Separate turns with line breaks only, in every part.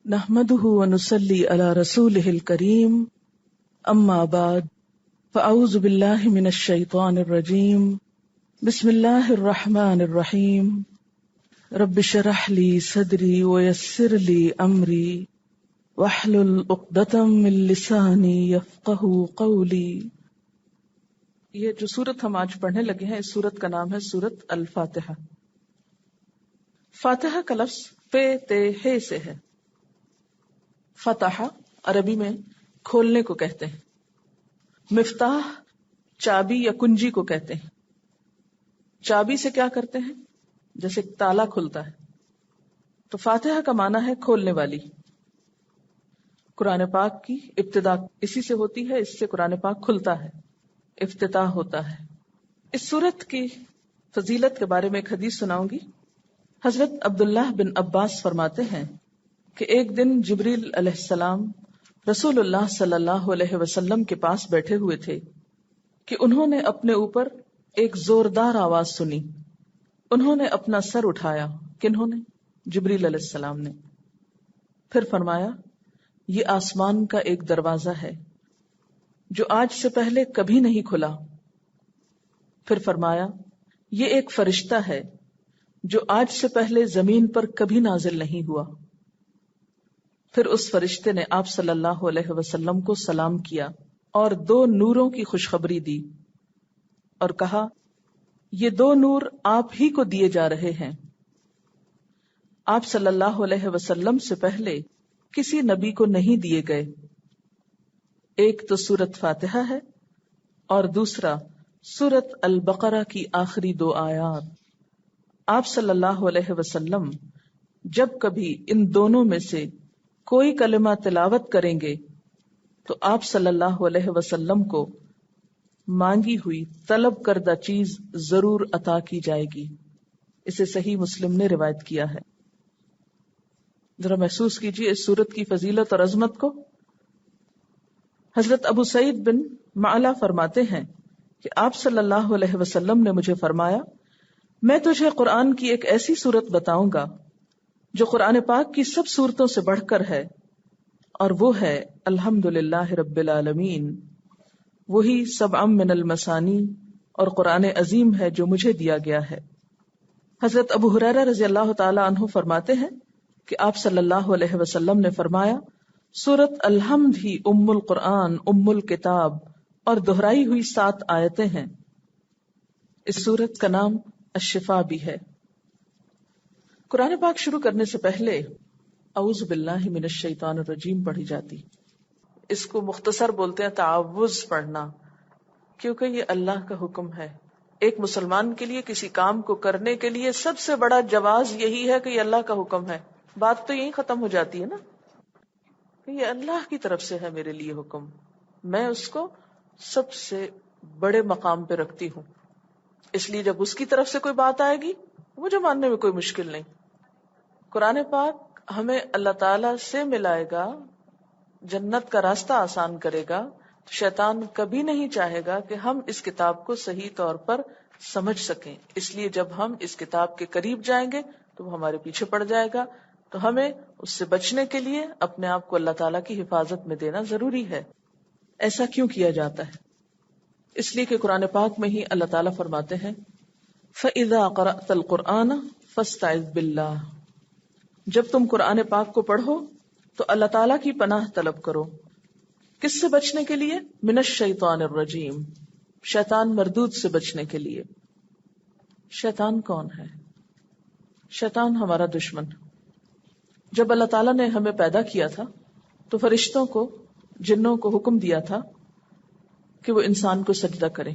نحمده ونصلي على رسوله الكريم اما بعد فاعوذ بالله من الشيطان الرجيم بسم الله الرحمن الرحيم رب اشرح لي صدري ويسر لي امري واحلل عقدة من لساني يفقهوا قولي۔ یہ جو سورت ہم آج پڑھنے لگے ہیں، اس سورت کا نام ہے سورت الفاتحہ۔ فاتحہ کا لفظ فے تے ہے سے ہے۔ فتح عربی میں کھولنے کو کہتے ہیں۔ مفتاح چابی یا کنجی کو کہتے ہیں۔ چابی سے کیا کرتے ہیں؟ جیسے تالا کھلتا ہے، تو فاتحہ کا معنی ہے کھولنے والی۔ قرآن پاک کی ابتدا اسی سے ہوتی ہے، اس سے قرآن پاک کھلتا ہے، افتتاح ہوتا ہے۔ اس سورت کی فضیلت کے بارے میں ایک حدیث سناؤں گی۔ حضرت عبداللہ بن عباس فرماتے ہیں کہ ایک دن جبریل علیہ السلام رسول اللہ صلی اللہ علیہ وسلم کے پاس بیٹھے ہوئے تھے کہ انہوں نے اپنے اوپر ایک زوردار آواز سنی۔ انہوں نے اپنا سر اٹھایا۔ کنہوں نے؟ جبریل علیہ السلام نے۔ پھر فرمایا، یہ آسمان کا ایک دروازہ ہے جو آج سے پہلے کبھی نہیں کھلا۔ پھر فرمایا، یہ ایک فرشتہ ہے جو آج سے پہلے زمین پر کبھی نازل نہیں ہوا۔ پھر اس فرشتے نے آپ صلی اللہ علیہ وسلم کو سلام کیا اور 2 نوروں کی خوشخبری دی اور کہا، یہ 2 نور آپ ہی کو دیے جا رہے ہیں۔ آپ صلی اللہ علیہ وسلم سے پہلے کسی نبی کو نہیں دیے گئے۔ ایک تو سورت فاتحہ ہے اور دوسرا سورت البقرہ کی آخری 2 آیات۔ آپ صلی اللہ علیہ وسلم جب کبھی ان دونوں میں سے کوئی کلمہ تلاوت کریں گے تو آپ صلی اللہ علیہ وسلم کو مانگی ہوئی طلب کردہ چیز ضرور عطا کی جائے گی۔ اسے صحیح مسلم نے روایت کیا ہے۔ ذرا محسوس کیجئے اس سورت کی فضیلت اور عظمت کو۔ حضرت ابو سعید بن معلا فرماتے ہیں کہ آپ صلی اللہ علیہ وسلم نے مجھے فرمایا، میں تجھے قرآن کی ایک ایسی سورت بتاؤں گا جو قرآن پاک کی سب سورتوں سے بڑھ کر ہے، اور وہ ہے الحمدللہ رب العالمین۔ وہی سبع من المثانی اور قرآن عظیم ہے جو مجھے دیا گیا ہے۔ حضرت ابو ہریرہ رضی اللہ تعالی عنہ فرماتے ہیں کہ آپ صلی اللہ علیہ وسلم نے فرمایا، سورت الحمد ہی ام القرآن ام الکتاب اور دہرائی ہوئی 7 آیتیں ہیں۔ اس سورت کا نام الشفا بھی ہے۔ قرآن پاک شروع کرنے سے پہلے اعوذ باللہ من الشیطان الرجیم پڑھی جاتی۔ اس کو مختصر بولتے ہیں تعوذ پڑھنا، کیونکہ یہ اللہ کا حکم ہے۔ ایک مسلمان کے لیے کسی کام کو کرنے کے لیے سب سے بڑا جواز یہی ہے کہ یہ اللہ کا حکم ہے۔ بات تو یہی ختم ہو جاتی ہے نا کہ یہ اللہ کی طرف سے ہے میرے لیے حکم، میں اس کو سب سے بڑے مقام پہ رکھتی ہوں، اس لیے جب اس کی طرف سے کوئی بات آئے گی مجھے ماننے میں کوئی مشکل نہیں۔ قرآن پاک ہمیں اللہ تعالی سے ملائے گا، جنت کا راستہ آسان کرے گا، تو شیطان کبھی نہیں چاہے گا کہ ہم اس کتاب کو صحیح طور پر سمجھ سکیں۔ اس لیے جب ہم اس کتاب کے قریب جائیں گے تو وہ ہمارے پیچھے پڑ جائے گا، تو ہمیں اس سے بچنے کے لیے اپنے آپ کو اللہ تعالیٰ کی حفاظت میں دینا ضروری ہے۔ ایسا کیوں کیا جاتا ہے؟ اس لیے کہ قرآن پاک میں ہی اللہ تعالیٰ فرماتے ہیں، فَإِذَا قَرَأْتَ الْقُرْآنَ فَاسْتَعِذْ بِاللَّهِ، جب تم قرآن پاک کو پڑھو تو اللہ تعالیٰ کی پناہ طلب کرو۔ کس سے بچنے کے لیے؟ من الشیطان الرجیم، شیطان مردود سے بچنے کے لیے۔ شیطان کون ہے؟ شیطان ہمارا دشمن۔ جب اللہ تعالیٰ نے ہمیں پیدا کیا تھا تو فرشتوں کو، جنوں کو حکم دیا تھا کہ وہ انسان کو سجدہ کریں۔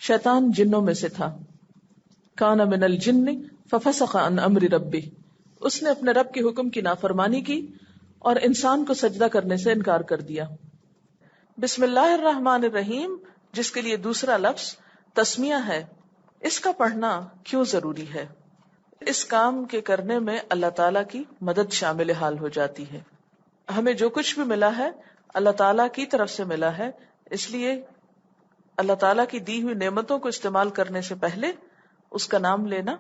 شیطان جنوں میں سے تھا۔ کان من الجن ففسق عن امر ربہ، اس نے اپنے رب کے حکم کی نافرمانی کی اور انسان کو سجدہ کرنے سے انکار کر دیا۔ بسم اللہ الرحمن الرحیم، جس کے لیے دوسرا لفظ تسمیہ ہے، اس کا پڑھنا کیوں ضروری ہے؟ اس کام کے کرنے میں اللہ تعالیٰ کی مدد شامل حال ہو جاتی ہے۔ ہمیں جو کچھ بھی ملا ہے اللہ تعالیٰ کی طرف سے ملا ہے، اس لیے اللہ تعالیٰ کی دی ہوئی نعمتوں کو استعمال کرنے سے پہلے اس کا نام لینا،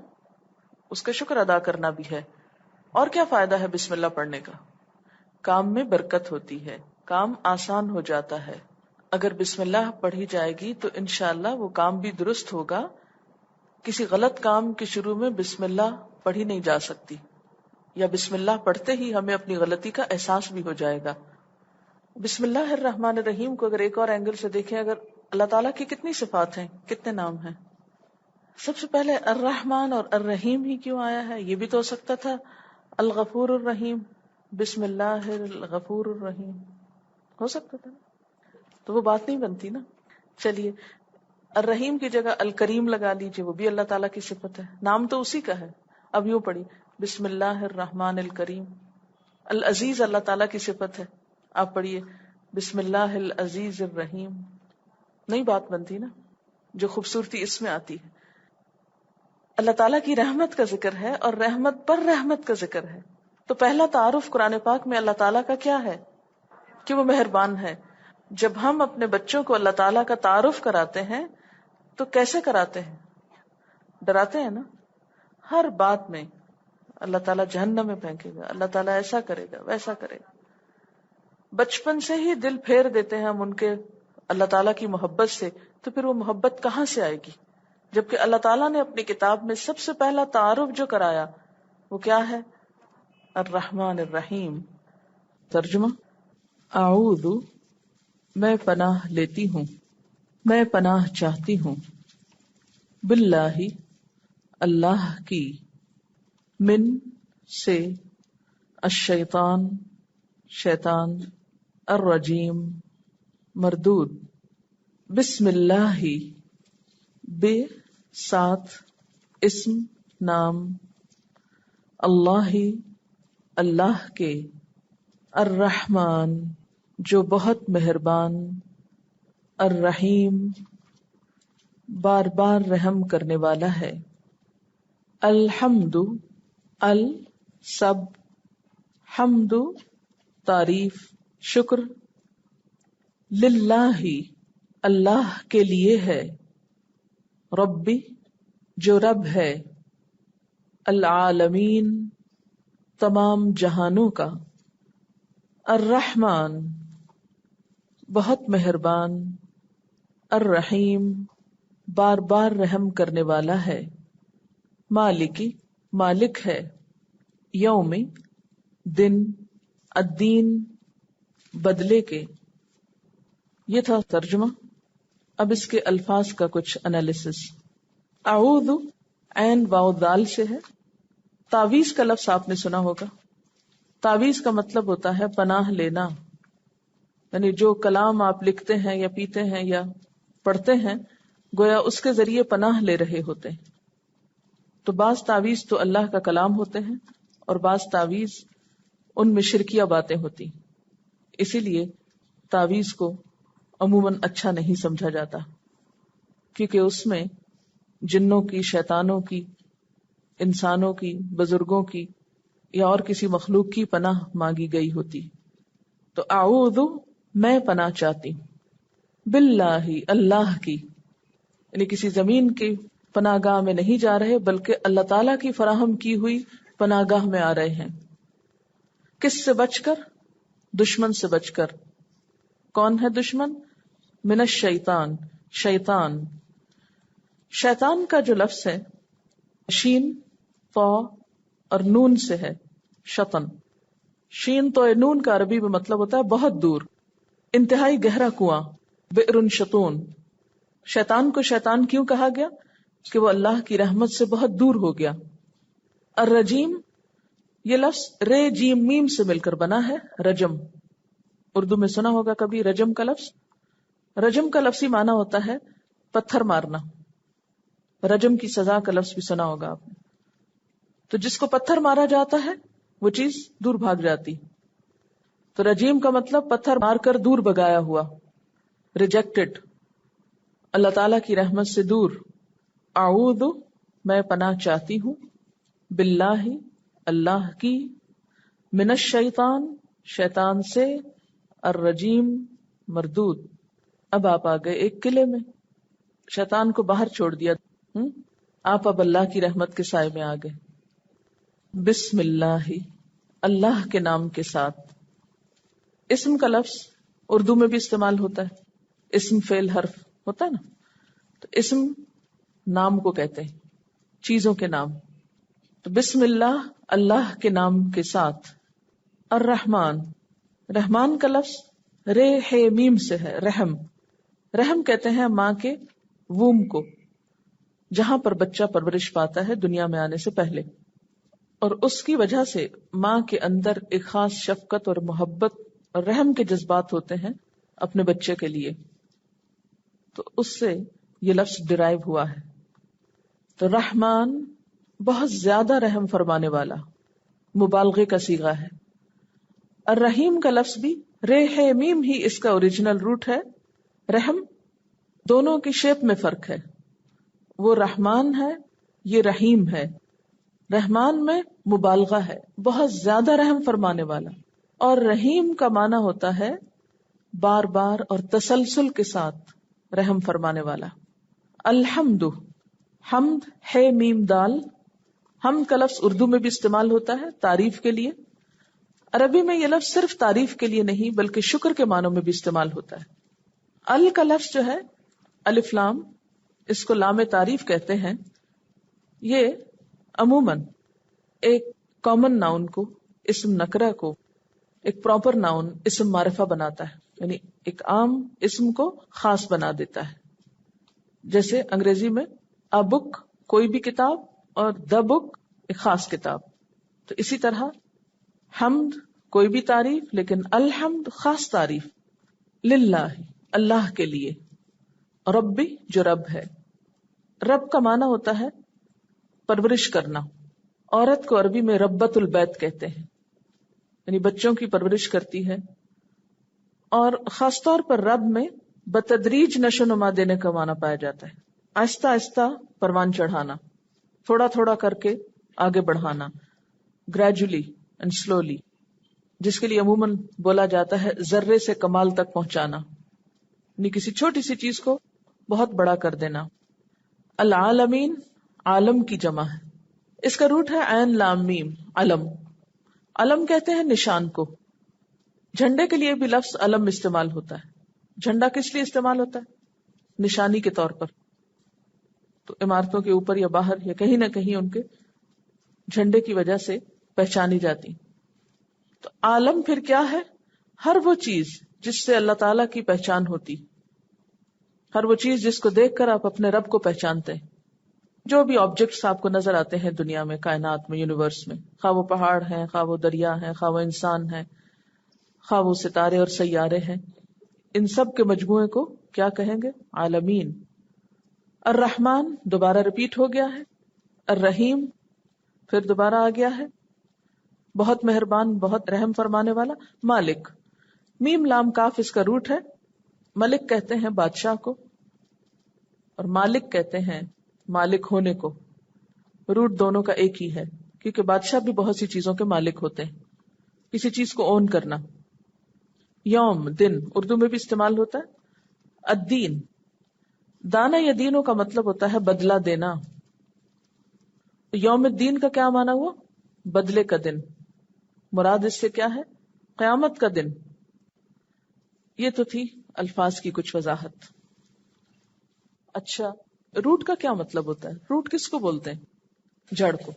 اس کا شکر ادا کرنا بھی ہے۔ اور کیا فائدہ ہے بسم اللہ پڑھنے کا؟ کام میں برکت ہوتی ہے، کام آسان ہو جاتا ہے. اگر بسم اللہ پڑھی جائے گی تو انشاءاللہ وہ کام بھی درست ہوگا. کسی غلط کام کے شروع میں بسم اللہ پڑھی نہیں جا سکتی، یا بسم اللہ پڑھتے ہی ہمیں اپنی غلطی کا احساس بھی ہو جائے گا. بسم اللہ الرحمن الرحیم کو اگر ایک اور اینگل سے دیکھیں، اگر اللہ تعالیٰ کی کتنی صفات ہیں، کتنے نام ہیں؟ سب سے پہلے الرحمن اور الرحیم ہی کیوں آیا ہے؟ یہ بھی تو ہو سکتا تھا الغفور الرحیم، بسم اللہ الغفور الرحیم ہو سکتا تھا، تو وہ بات نہیں بنتی نا. چلیے الرحیم کی جگہ الکریم لگا لیجیے، وہ بھی اللہ تعالیٰ کی صفت ہے، نام تو اسی کا ہے. اب یوں پڑھی بسم اللہ الرحمن الکریم. العزیز اللہ تعالیٰ کی صفت ہے، آپ پڑھیے بسم اللہ العزیز الرحیم. نہیں بات بنتی نا، جو خوبصورتی اس میں آتی ہے. اللہ تعالیٰ کی رحمت کا ذکر ہے اور رحمت پر رحمت کا ذکر ہے. تو پہلا تعارف قرآن پاک میں اللہ تعالیٰ کا کیا ہے؟ کہ وہ مہربان ہے. جب ہم اپنے بچوں کو اللہ تعالیٰ کا تعارف کراتے ہیں تو کیسے کراتے ہیں؟ ڈراتے ہیں نا. ہر بات میں اللہ تعالیٰ جہنم میں پھینکے گا، اللہ تعالیٰ ایسا کرے گا، ویسا کرے گا. بچپن سے ہی دل پھیر دیتے ہیں ہم ان کے اللہ تعالیٰ کی محبت سے، تو پھر وہ محبت کہاں سے آئے گی؟ جبکہ اللہ تعالیٰ نے اپنی کتاب میں سب سے پہلا تعارف جو کرایا وہ کیا ہے؟ الرحمن الرحیم. ترجمہ: اعوذ، میں پناہ لیتی ہوں، میں پناہ چاہتی ہوں، باللہ، اللہ کی، من، سے، الشیطان، شیطان، الرجیم، مردود. بسم اللہ، بے، ساتھ، اسم، نام، اللہ، اللہ کے، الرحمن، جو بہت مہربان، الرحیم، بار بار رحم کرنے والا ہے. الحمد، ال، سب، حمد، تعریف، شکر، للہ، اللہ کے لیے ہے، ربی، جو رب ہے، العالمین، تمام جہانوں کا، الرحمن، بہت مہربان، الرحیم، بار بار رحم کرنے والا ہے، مالکی، مالک ہے، یوم، دن، الدین، بدلے کے. یہ تھا ترجمہ. اب اس کے الفاظ کا کچھ انالیسس. اعوذ، عین واو دال سے ہے. تعویذ کا لفظ آپ نے سنا ہوگا. تعویذ کا مطلب ہوتا ہے پناہ لینا، یعنی جو کلام آپ لکھتے ہیں یا پیتے ہیں یا پڑھتے ہیں، گویا اس کے ذریعے پناہ لے رہے ہوتے ہیں. تو بعض تعویذ تو اللہ کا کلام ہوتے ہیں اور بعض تعویذ ان میں شرکیہ باتیں ہوتی، اسی لیے تعویذ کو عموماً اچھا نہیں سمجھا جاتا، کیونکہ اس میں جنوں کی، شیطانوں کی، انسانوں کی، بزرگوں کی یا اور کسی مخلوق کی پناہ مانگی گئی ہوتی. تو اعوذ، میں پناہ چاہتی ہوں، باللہ، اللہ کی، یعنی کسی زمین کی پناہ گاہ میں نہیں جا رہے بلکہ اللہ تعالیٰ کی فراہم کی ہوئی پناہ گاہ میں آ رہے ہیں. کس سے بچ کر؟ دشمن سے بچ کر. کون ہے دشمن؟ من الشیطان، شیطان. شیطان کا جو لفظ ہے شین، طا اور نون سے ہے، شطن. شین تو نون کا عربی میں مطلب ہوتا ہے بہت دور، انتہائی گہرا کنواں، بئر شطون. شیطان کو شیطان کیوں کہا گیا؟ کہ وہ اللہ کی رحمت سے بہت دور ہو گیا. الرجیم، یہ لفظ رے جیم میم سے مل کر بنا ہے، رجم. اردو میں سنا ہوگا کبھی رجم کا لفظ. رجم کا لفظی معنی ہوتا ہے پتھر مارنا. رجم کی سزا کا لفظ بھی سنا ہوگا آپ نے. تو جس کو پتھر مارا جاتا ہے وہ چیز دور بھاگ جاتی. تو رجیم کا مطلب پتھر مار کر دور بگایا ہوا، ریجیکٹڈ، اللہ تعالی کی رحمت سے دور. اعوذ، میں پناہ چاہتی ہوں، باللہ، اللہ کی، من الشیطان، شیطان سے، الرجیم، مردود. اب آپ آ گئے ایک قلعے میں، شیطان کو باہر چھوڑ دیا، آپ اب اللہ کی رحمت کے سائے میں آ گئے. بسم اللہ، اللہ کے نام کے ساتھ. اسم کا لفظ اردو میں بھی استعمال ہوتا ہے، اسم فعل حرف ہوتا ہے نا، تو اسم نام کو کہتے ہیں، چیزوں کے نام. تو بسم اللہ، اللہ کے نام کے ساتھ. الرحمن، رحمان کا لفظ رے ہے میم سے ہے، رحم. رحم کہتے ہیں ماں کے ووم کو، جہاں پر بچہ پرورش پاتا ہے دنیا میں آنے سے پہلے، اور اس کی وجہ سے ماں کے اندر ایک خاص شفقت اور محبت اور رحم کے جذبات ہوتے ہیں اپنے بچے کے لیے، تو اس سے یہ لفظ ڈرائیو ہوا ہے. تو رحمان بہت زیادہ رحم فرمانے والا، مبالغے کا صیغہ ہے. الرحیم کا لفظ بھی رے ہے میم ہی اس کا اوریجنل روٹ ہے. رحم، دونوں کی شیپ میں فرق ہے، وہ رحمان ہے، یہ رحیم ہے. رحمان میں مبالغہ ہے، بہت زیادہ رحم فرمانے والا، اور رحیم کا معنی ہوتا ہے بار بار اور تسلسل کے ساتھ رحم فرمانے والا. الحمد، حمد ہے میم دال. حمد کا لفظ اردو میں بھی استعمال ہوتا ہے تعریف کے لیے. عربی میں یہ لفظ صرف تعریف کے لیے نہیں بلکہ شکر کے معنوں میں بھی استعمال ہوتا ہے. ال کا لفظ جو ہے الف لام، اس کو لام تعریف کہتے ہیں. یہ عموماً ایک کامن ناؤن کو، اسم نکرہ کو، ایک پراپر ناؤن اسم معرفہ بناتا ہے، یعنی ایک عام اسم کو خاص بنا دیتا ہے. جیسے انگریزی میں a book کوئی بھی کتاب، اور the book ایک خاص کتاب. تو اسی طرح حمد کوئی بھی تعریف، لیکن الحمد خاص تعریف. للہ، اللہ کے لیے. ربی جو رب ہے. رب کا معنی ہوتا ہے پرورش کرنا. عورت کو عربی میں ربت البیت کہتے ہیں، یعنی بچوں کی پرورش کرتی ہے. اور خاص طور پر رب میں بتدریج نشو نما دینے کا معنی پایا جاتا ہے. آہستہ آہستہ پروان چڑھانا، تھوڑا تھوڑا کر کے آگے بڑھانا، گریجولی اینڈ سلولی، جس کے لیے عموماً بولا جاتا ہے ذرے سے کمال تک پہنچانا، یعنی کسی چھوٹی سی چیز کو بہت بڑا کر دینا. العالمین عالم کی جمع ہے، اس کا روٹ ہے عین لام میم، علم. علم کہتے ہیں نشان کو. جھنڈے کے لیے بھی لفظ علم استعمال ہوتا ہے. جھنڈا کس لیے استعمال ہوتا ہے؟ نشانی کے طور پر. تو عمارتوں کے اوپر یا باہر یا کہیں نہ کہیں ان کے جھنڈے کی وجہ سے پہچانی جاتی. تو عالم پھر کیا ہے؟ ہر وہ چیز جس سے اللہ تعالی کی پہچان ہوتی، ہر وہ چیز جس کو دیکھ کر آپ اپنے رب کو پہچانتے ہیں. جو بھی آبجیکٹس آپ کو نظر آتے ہیں دنیا میں، کائنات میں، یونیورس میں، خواہ وہ پہاڑ ہیں، خواہ وہ دریا ہیں، خواہ وہ انسان ہیں، خواہ وہ ستارے اور سیارے ہیں، ان سب کے مجموعے کو کیا کہیں گے؟ عالمین. الرحمن دوبارہ ریپیٹ ہو گیا ہے. الرحیم پھر دوبارہ آ گیا ہے. بہت مہربان، بہت رحم فرمانے والا. مالک، میم لام کاف اس کا روٹ ہے. ملک کہتے ہیں بادشاہ کو، اور مالک کہتے ہیں مالک ہونے کو. روٹ دونوں کا ایک ہی ہے، کیونکہ بادشاہ بھی بہت سی چیزوں کے مالک ہوتے ہیں. کسی چیز کو اون کرنا. یوم دن اردو میں بھی استعمال ہوتا ہے. الدین، دانا یا دینوں کا مطلب ہوتا ہے بدلہ دینا. یوم الدین کا کیا معنی ہوا؟ بدلے کا دن. مراد اس سے کیا ہے؟ قیامت کا دن. یہ تو تھی الفاظ کی کچھ وضاحت. اچھا، روٹ کا کیا مطلب ہوتا ہے؟ روٹ کس کو بولتے ہیں؟ جڑ کو.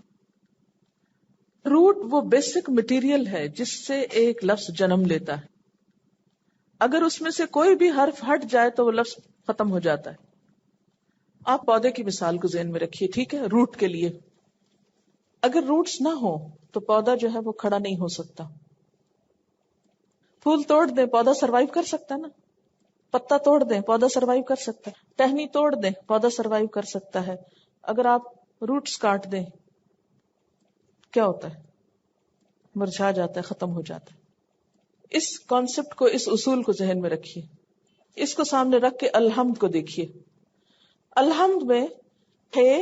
روٹ وہ بیسک مٹیریل ہے جس سے ایک لفظ جنم لیتا ہے. اگر اس میں سے کوئی بھی حرف ہٹ جائے تو وہ لفظ ختم ہو جاتا ہے. آپ پودے کی مثال کو ذہن میں رکھیے، ٹھیک ہے؟ روٹ کے لیے اگر روٹس نہ ہو تو پودا جو ہے وہ کھڑا نہیں ہو سکتا. پھول توڑ دیں پودا سروائیو کر سکتا ہے نا. پتا توڑ دیں پودا سروائیو کر سکتا ہے. ٹہنی توڑ دیں پودا سروائیو کر سکتا ہے. اگر آپ روٹس کاٹ دیں کیا ہوتا ہے؟ مرجھا جاتا ہے، ختم ہو جاتا ہے. اس کانسیپٹ کو، اس اصول کو ذہن میں رکھیے. اس کو سامنے رکھ کے الحمد کو دیکھیے. الحمد میں ہے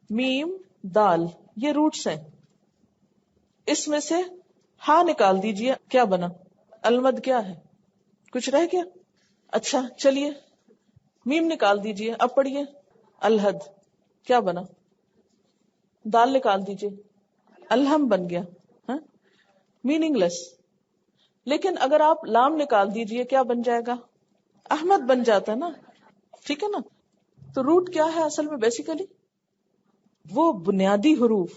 میم دال، یہ روٹس ہیں. اس میں سے ہا نکال دیجئے، کیا بنا؟ المد. کیا ہے؟ کچھ رہ گیا؟ اچھا چلیے میم نکال دیجئے، اب پڑھیے الحد. کیا بنا؟ دال نکال دیجئے، الحم بن گیا. میننگ لیس. لیکن اگر آپ لام نکال دیجئے کیا بن جائے گا؟ احمد بن جاتا ہے نا. ٹھیک ہے نا. تو روٹ کیا ہے اصل میں؟ بیسیکلی وہ بنیادی حروف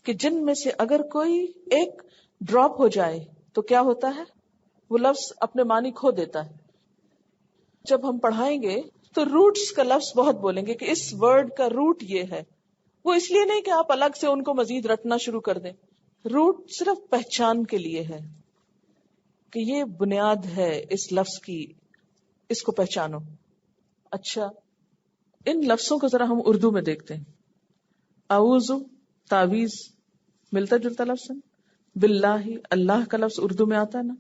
کہ جن میں سے اگر کوئی ایک ڈراپ ہو جائے تو کیا ہوتا ہے؟ وہ لفظ اپنے معنی کھو دیتا ہے. جب ہم پڑھائیں گے تو روٹس کا لفظ بہت بولیں گے کہ اس ورڈ کا روٹ یہ ہے. وہ اس لیے نہیں کہ آپ الگ سے ان کو مزید رٹنا شروع کر دیں. روٹ صرف پہچان کے لیے ہے کہ یہ بنیاد ہے اس لفظ کی، اس کو پہچانو. اچھا، ان لفظوں کو ذرا ہم اردو میں دیکھتے ہیں. اعوذ، تعویذ، ملتا جلتا لفظ ہے. باللہ، اللہ کا لفظ اردو میں آتا ہے نا.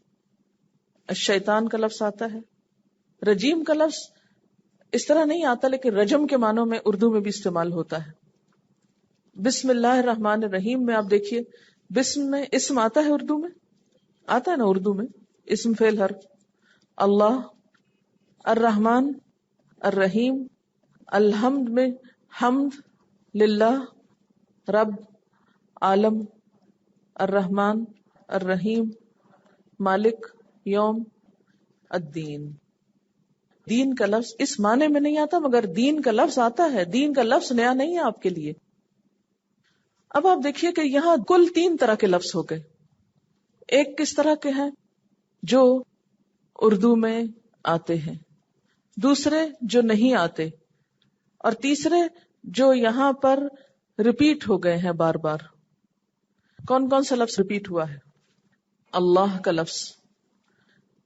الشیطان کا لفظ آتا ہے. رجیم کا لفظ اس طرح نہیں آتا لیکن رجم کے معنوں میں اردو میں بھی استعمال ہوتا ہے. بسم اللہ الرحمن الرحیم میں آپ دیکھیے، بسم میں اسم آتا ہے اردو میں، آتا ہے نا اردو میں اسم فعل حرف. اللہ، الرحمن، الرحیم. الحمد میں حمد للہ، رب، عالم. الرحمن، الرحیم، مالک، یوم، الدین. دین کا لفظ اس معنی میں نہیں آتا مگر دین کا لفظ آتا ہے. دین کا لفظ نیا نہیں ہے آپ کے لیے. اب آپ دیکھیے کہ یہاں کل 3 طرح کے لفظ ہو گئے. ایک کس طرح کے ہیں؟ جو اردو میں آتے ہیں. دوسرے جو نہیں آتے. اور تیسرے جو یہاں پر ریپیٹ ہو گئے ہیں بار بار. کون کون سا لفظ ریپیٹ ہوا ہے؟ اللہ کا لفظ.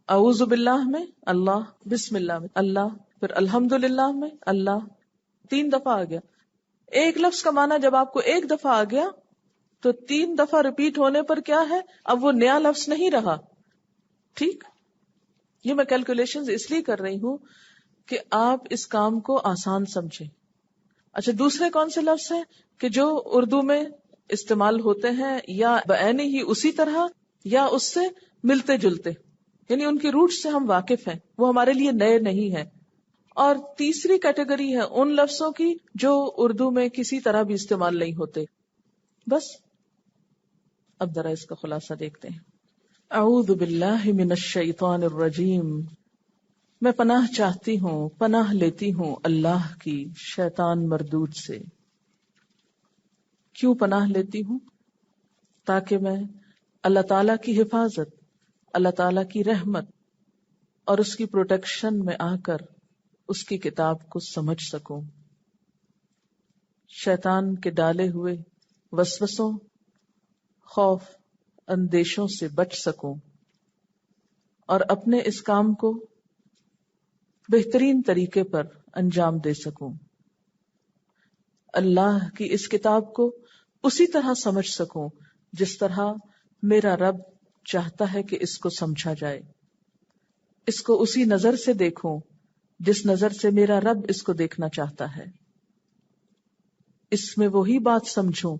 اعوذ باللہ میں اللہ، بسم اللہ میں اللہ، پھر الحمدللہ میں اللہ. 3 دفعہ آ گیا. ایک لفظ کا معنی جب آپ کو ایک دفعہ آ گیا تو 3 دفعہ ریپیٹ ہونے پر کیا ہے؟ اب وہ نیا لفظ نہیں رہا. ٹھیک، یہ میں کیلکولیشن اس لیے کر رہی ہوں کہ آپ اس کام کو آسان سمجھیں. اچھا، دوسرے کون سے لفظ ہیں کہ جو اردو میں استعمال ہوتے ہیں یا بعینی ہی اسی طرح یا اس سے ملتے جلتے، یعنی ان کی روٹ سے ہم واقف ہیں، وہ ہمارے لیے نئے نہیں ہیں. اور تیسری کیٹیگری ہے ان لفظوں کی جو اردو میں کسی طرح بھی استعمال نہیں ہوتے. بس اب ذرا اس کا خلاصہ دیکھتے ہیں. اعوذ باللہ من الشیطان الرجیم. میں پناہ چاہتی ہوں، پناہ لیتی ہوں اللہ کی شیطان مردود سے. کیوں پناہ لیتی ہوں؟ تاکہ میں اللہ تعالی کی حفاظت، اللہ تعالی کی رحمت اور اس کی پروٹیکشن میں آ کر اس کی کتاب کو سمجھ سکوں، شیطان کے ڈالے ہوئے وسوسوں، خوف، اندیشوں سے بچ سکوں اور اپنے اس کام کو بہترین طریقے پر انجام دے سکوں. اللہ کی اس کتاب کو اسی طرح سمجھ سکوں جس طرح میرا رب چاہتا ہے کہ اس کو سمجھا جائے. اس کو اسی نظر سے دیکھوں جس نظر سے میرا رب اس کو دیکھنا چاہتا ہے. اس میں وہی بات سمجھوں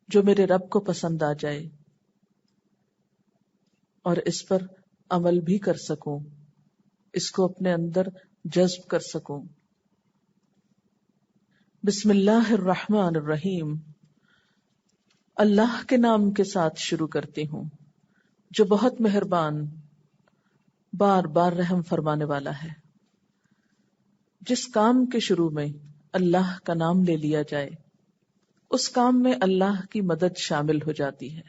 جو میرے رب کو پسند آ جائے اور اس پر عمل بھی کر سکوں، اس کو اپنے اندر جذب کر سکوں. بسم اللہ الرحمن الرحیم. اللہ کے نام کے ساتھ شروع کرتی ہوں جو بہت مہربان، بار بار رحم فرمانے والا ہے. جس کام کے شروع میں اللہ کا نام لے لیا جائے اس کام میں اللہ کی مدد شامل ہو جاتی ہے.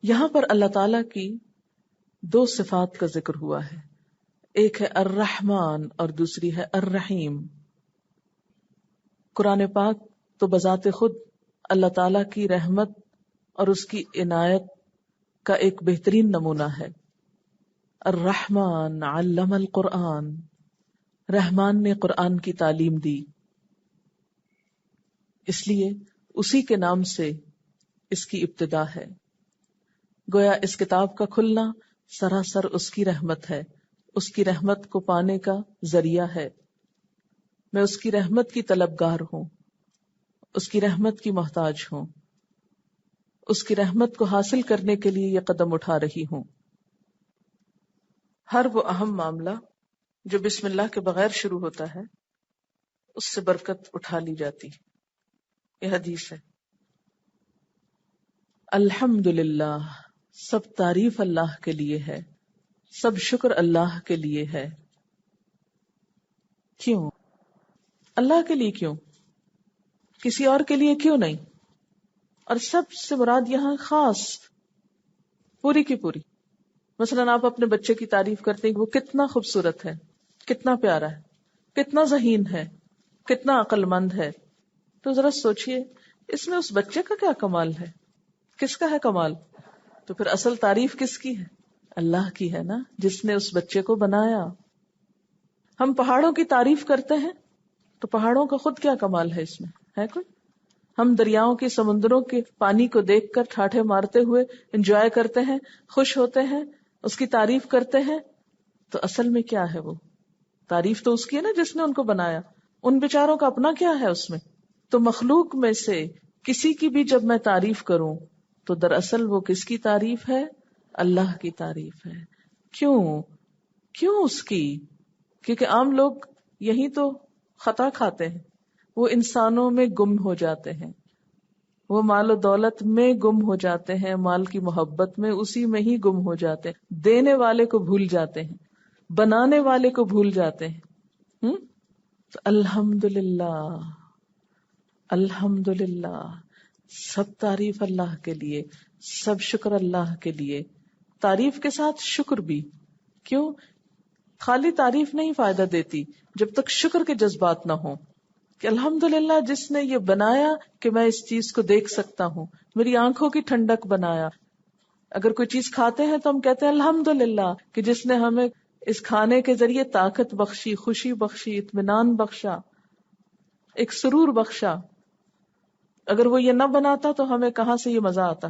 یہاں پر اللہ تعالی کی 2 صفات کا ذکر ہوا ہے، ایک ہے الرحمن اور دوسری ہے الرحیم. قرآن پاک تو بذات خود اللہ تعالی کی رحمت اور اس کی عنایت کا ایک بہترین نمونہ ہے. الرحمن علم القرآن، رحمان نے قرآن کی تعلیم دی، اس لیے اسی کے نام سے اس کی ابتدا ہے. گویا اس کتاب کا کھلنا سراسر اس کی رحمت ہے، اس کی رحمت کو پانے کا ذریعہ ہے. میں اس کی رحمت کی طلبگار ہوں، اس کی رحمت کی محتاج ہوں، اس کی رحمت کو حاصل کرنے کے لیے یہ قدم اٹھا رہی ہوں. ہر وہ اہم معاملہ جو بسم اللہ کے بغیر شروع ہوتا ہے اس سے برکت اٹھا لی جاتی. یہ حدیث ہے. الحمدللہ، سب تعریف اللہ کے لیے ہے، سب شکر اللہ کے لیے ہے۔ کیوں؟ اللہ کے لیے کیوں؟ کسی اور کے لیے کیوں نہیں؟ اور سب سے مراد یہاں خاص، پوری کی پوری۔ مثلا آپ اپنے بچے کی تعریف کرتے ہیں کہ وہ کتنا خوبصورت ہے، کتنا پیارا ہے، کتنا ذہین ہے، کتنا عقل مند ہے، تو ذرا سوچئے اس میں اس بچے کا کیا کمال ہے؟ کس کا ہے کمال؟ تو پھر اصل تعریف کس کی ہے؟ اللہ کی ہے نا، جس نے اس بچے کو بنایا۔ ہم پہاڑوں کی تعریف کرتے ہیں تو پہاڑوں کا خود کیا کمال ہے؟ اس میں ہے کوئی؟ ہم دریاؤں کے، سمندروں کے پانی کو دیکھ کر ٹھاٹھے مارتے ہوئے انجوائے کرتے ہیں، خوش ہوتے ہیں، اس کی تعریف کرتے ہیں، تو اصل میں کیا ہے وہ؟ تعریف تو اس کی ہے نا جس نے ان کو بنایا، ان بیچاروں کا اپنا کیا ہے اس میں؟ تو مخلوق میں سے کسی کی بھی جب میں تعریف کروں تو دراصل وہ کس کی تعریف ہے؟ اللہ کی تعریف ہے۔ کیوں اس کی؟ کیونکہ عام لوگ یہی تو خطا کھاتے ہیں، وہ انسانوں میں گم ہو جاتے ہیں، وہ مال و دولت میں گم ہو جاتے ہیں، مال کی محبت میں، اسی میں ہی گم ہو جاتے ہیں، دینے والے کو بھول جاتے ہیں، بنانے والے کو بھول جاتے ہیں۔ تو الحمدللہ سب تعریف اللہ کے لیے، سب شکر اللہ کے لیے، تعریف کے ساتھ شکر بھی۔ کیوں؟ خالی تعریف نہیں فائدہ دیتی جب تک شکر کے جذبات نہ ہوں کہ الحمدللہ جس نے یہ بنایا کہ میں اس چیز کو دیکھ سکتا ہوں، میری آنکھوں کی ٹھنڈک بنایا۔ اگر کوئی چیز کھاتے ہیں تو ہم کہتے ہیں الحمدللہ کہ جس نے ہمیں اس کھانے کے ذریعے طاقت بخشی، خوشی بخشی، اطمینان بخشا، ایک سرور بخشا۔ اگر وہ یہ نہ بناتا تو ہمیں کہاں سے یہ مزہ آتا؟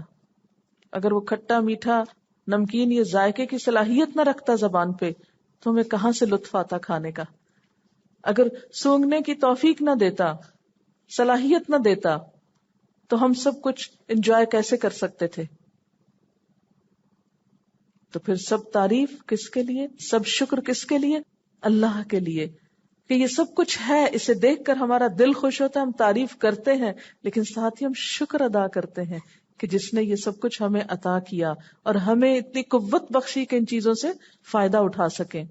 اگر وہ کھٹا میٹھا نمکین یہ ذائقے کی صلاحیت نہ رکھتا زبان پہ تو ہمیں کہاں سے لطف آتا کھانے کا؟ اگر سونگھنے کی توفیق نہ دیتا، صلاحیت نہ دیتا، تو ہم سب کچھ انجوائے کیسے کر سکتے تھے؟ تو پھر سب تعریف کس کے لیے، سب شکر کس کے لیے؟ اللہ کے لیے، کہ یہ سب کچھ ہے، اسے دیکھ کر ہمارا دل خوش ہوتا ہے، ہم تعریف کرتے ہیں، لیکن ساتھ ہی ہم شکر ادا کرتے ہیں کہ جس نے یہ سب کچھ ہمیں عطا کیا اور ہمیں اتنی قوت بخشی کہ ان چیزوں سے فائدہ اٹھا سکیں۔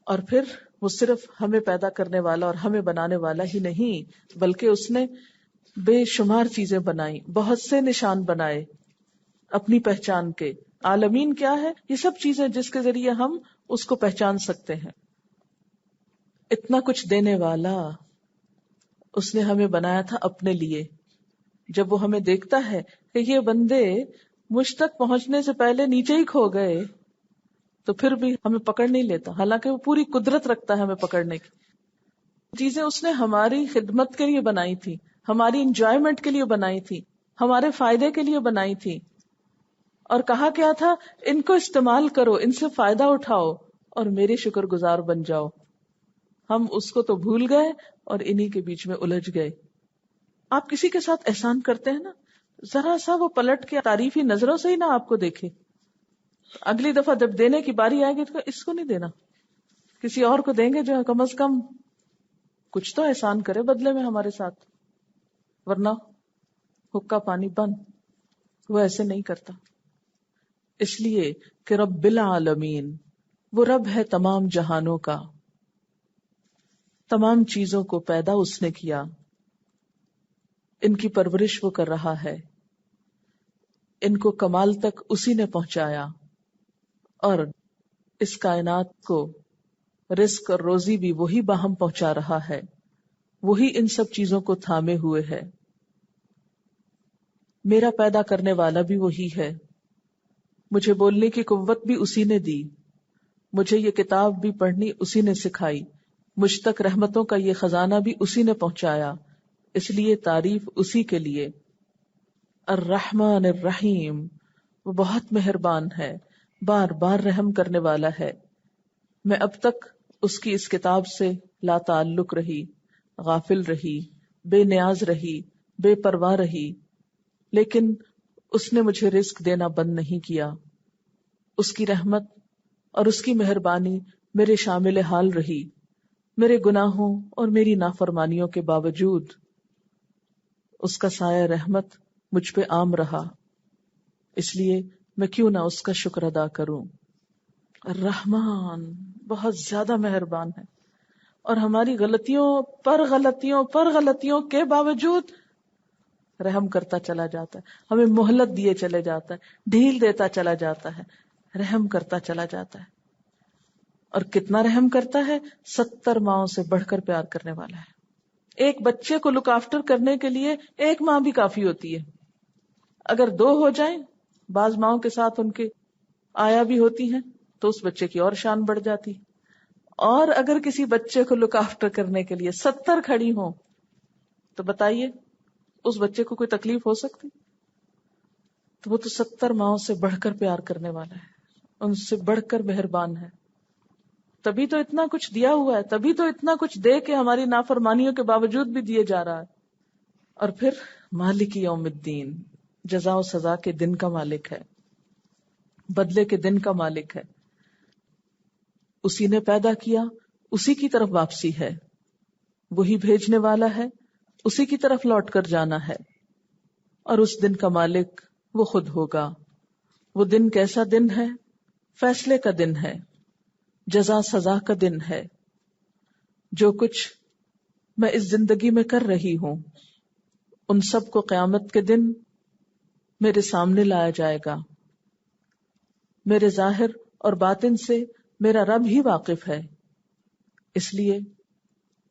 اور پھر وہ صرف ہمیں پیدا کرنے والا اور ہمیں بنانے والا ہی نہیں، بلکہ اس نے بے شمار چیزیں بنائی، بہت سے نشان بنائے اپنی پہچان کے۔ عالمین کیا ہے؟ یہ سب چیزیں جس کے ذریعے ہم اس کو پہچان سکتے ہیں۔ اتنا کچھ دینے والا، اس نے ہمیں بنایا تھا اپنے لیے۔ جب وہ ہمیں دیکھتا ہے کہ یہ بندے مجھ تک پہنچنے سے پہلے نیچے ہی کھو گئے، تو پھر بھی ہمیں پکڑ نہیں لیتا، حالانکہ وہ پوری قدرت رکھتا ہے ہمیں پکڑنے کی۔ چیزیں اس نے ہماری خدمت کے لیے بنائی تھی، ہماری انجوائمنٹ کے لیے بنائی تھی، ہمارے فائدے کے لیے بنائی تھی، اور کہا کیا تھا؟ ان کو استعمال کرو، ان سے فائدہ اٹھاؤ اور میرے شکر گزار بن جاؤ۔ ہم اس کو تو بھول گئے اور انہی کے بیچ میں الجھ گئے۔ آپ کسی کے ساتھ احسان کرتے ہیں نا، ذرا سا وہ پلٹ کے تعریفی نظروں سے ہی نہ آپ کو دیکھے، اگلی دفعہ جب دینے کی باری آئے گی تو اس کو نہیں دینا، کسی اور کو دیں گے جو کم از کم کچھ تو احسان کرے بدلے میں ہمارے ساتھ، ورنہ حقہ پانی بند۔ وہ ایسے نہیں کرتا، اس لیے کہ رب العالمین، وہ رب ہے تمام جہانوں کا، تمام چیزوں کو پیدا اس نے کیا، ان کی پرورش وہ کر رہا ہے، ان کو کمال تک اسی نے پہنچایا، اور اس کائنات کو رزق اور روزی بھی وہی باہم پہنچا رہا ہے، وہی ان سب چیزوں کو تھامے ہوئے ہے۔ میرا پیدا کرنے والا بھی وہی ہے، مجھے بولنے کی قوت بھی اسی نے دی، مجھے یہ کتاب بھی پڑھنی اسی نے سکھائی، مجھ تک رحمتوں کا یہ خزانہ بھی اسی نے پہنچایا، اس لیے تعریف اسی کے لیے۔ الرحمن الرحیم، وہ بہت مہربان ہے، بار بار رحم کرنے والا ہے۔ میں اب تک اس کی اس کتاب سے لا تعلق رہی، غافل رہی، بے نیاز رہی، بے پرواہ رہی، لیکن اس نے مجھے رزق دینا بند نہیں کیا۔ اس کی رحمت اور اس کی مہربانی میرے شامل حال رہی، میرے گناہوں اور میری نافرمانیوں کے باوجود اس کا سایہ رحمت مجھ پہ عام رہا۔ اس لیے میں کیوں نہ اس کا شکر ادا کروں. الرحمن بہت زیادہ مہربان ہے، اور ہماری غلطیوں کے باوجود رحم کرتا چلا جاتا ہے، ہمیں مہلت دیے چلے جاتا ہے، ڈھیل دیتا چلا جاتا ہے، رحم کرتا چلا جاتا ہے. اور کتنا رحم کرتا ہے، 70 ماؤں سے بڑھ کر پیار کرنے والا ہے. ایک بچے کو لک آفٹر کرنے کے لیے ایک ماں بھی کافی ہوتی ہے. اگر 2 ہو جائیں، بعض ماؤں کے ساتھ ان کے آیا بھی ہوتی ہیں، تو اس بچے کی اور شان بڑھ جاتی. اور اگر کسی بچے کو لک آفٹر کرنے کے لیے 70 کھڑی ہوں، تو بتائیے اس بچے کو کوئی تکلیف ہو سکتی؟ تو وہ تو 70 ماؤں سے بڑھ کر پیار کرنے والا ہے، ان سے بڑھ کر مہربان ہے. تبھی تو اتنا کچھ دیا ہوا ہے، تبھی تو اتنا کچھ دے کے ہماری نافرمانیوں کے باوجود بھی دیے جا رہا ہے. اور پھر مالک یوم الدین، جزا و سزا کے دن کا مالک ہے، بدلے کے دن کا مالک ہے. اسی نے پیدا کیا، اسی کی طرف واپسی ہے، وہی بھیجنے والا ہے، اسی کی طرف لوٹ کر جانا ہے. اور اس دن کا مالک وہ خود ہوگا. وہ دن کیسا دن ہے؟ فیصلے کا دن ہے، جزا سزا کا دن ہے. جو کچھ میں اس زندگی میں کر رہی ہوں، ان سب کو قیامت کے دن میرے سامنے لایا جائے گا. میرے ظاہر اور باطن سے میرا رب ہی واقف ہے، اس لیے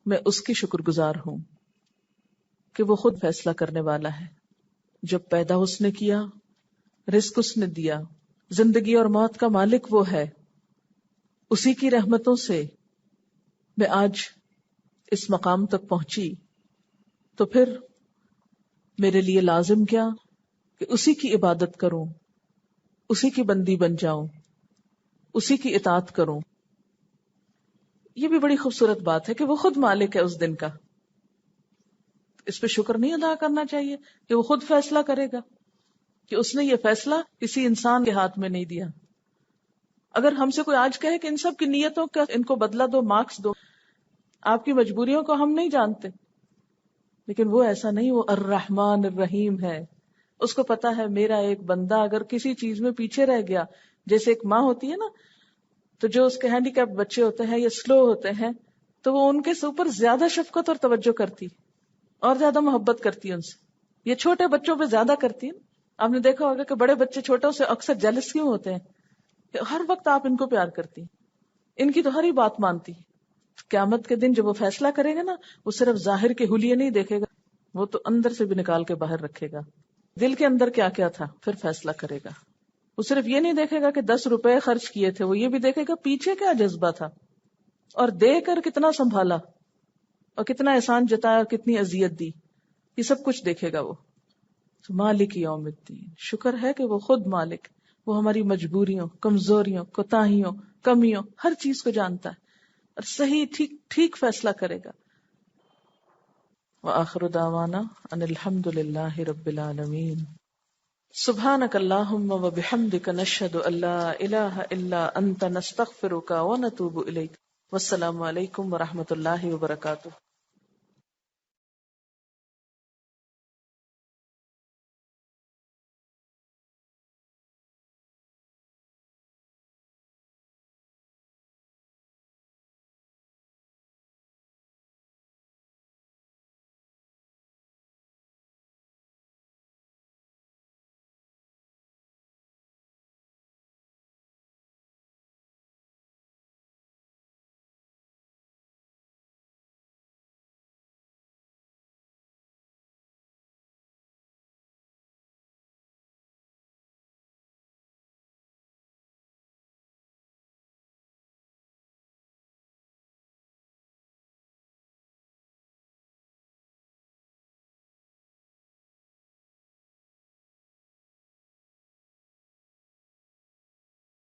میں اس کی شکر گزار ہوں کہ وہ خود فیصلہ کرنے والا ہے. جب پیدا اس نے کیا، رزق اس نے دیا، زندگی اور موت کا مالک وہ ہے. اسی کی رحمتوں سے میں آج اس مقام تک پہنچی. تو پھر میرے لیے لازم کیا کہ اسی کی عبادت کروں، اسی کی بندی بن جاؤں، اسی کی اطاعت کروں. یہ بھی بڑی خوبصورت بات ہے کہ وہ خود مالک ہے اس دن کا. اس پہ شکر نہیں ادا کرنا چاہیے کہ وہ خود فیصلہ کرے گا، کہ اس نے یہ فیصلہ کسی انسان کے ہاتھ میں نہیں دیا. اگر ہم سے کوئی آج کہے کہ ان سب کی نیتوں کا ان کو بدلہ دو، مارکس دو، آپ کی مجبوریوں کو ہم نہیں جانتے، لیکن وہ ایسا نہیں. وہ الرحمن الرحیم ہے. اس کو پتا ہے میرا ایک بندہ اگر کسی چیز میں پیچھے رہ گیا، جیسے ایک ماں ہوتی ہے نا، تو جو اس کے ہینڈی کیپ بچے ہوتے ہیں یا سلو ہوتے ہیں، تو وہ ان کے اوپر زیادہ شفقت اور توجہ کرتی اور زیادہ محبت کرتی ہے ان سے. یہ چھوٹے بچوں پہ زیادہ کرتی ہے. آپ نے دیکھا ہوگا کہ بڑے بچے چھوٹوں سے اکثر جیلس کیوں ہوتے ہیں، کہ ہر وقت آپ ان کو پیار کرتی، ان کی تو ہر ہی بات مانتی. قیامت کے دن جب وہ فیصلہ کرے گا نا، وہ صرف ظاہر کے حلیے نہیں دیکھے گا، وہ تو اندر سے بھی نکال کے باہر رکھے گا. دل کے اندر کیا کیا تھا پھر فیصلہ کرے گا. وہ صرف یہ نہیں دیکھے گا کہ 10 روپے خرچ کیے تھے، وہ یہ بھی دیکھے گا پیچھے کیا جذبہ تھا، اور دے کر کتنا سنبھالا، اور کتنا احسان جتایا، اور کتنی اذیت دی. یہ سب کچھ دیکھے گا وہ. تو مالک یوم الدین، شکر ہے کہ وہ خود مالک، وہ ہماری مجبوریوں، کمزوریوں، کوتاہیوں، کمیوں، ہر چیز کو جانتا ہے اور صحیح ٹھیک فیصلہ کرے گا. وآخر دعوانا ان الحمد للہ رب العالمین. سبحانک اللہم وبحمدک نشہد ان لا الہ الا انت نستغفرک ونتوب الیک. والسلام علیکم ورحمۃ اللہ وبرکاتہ.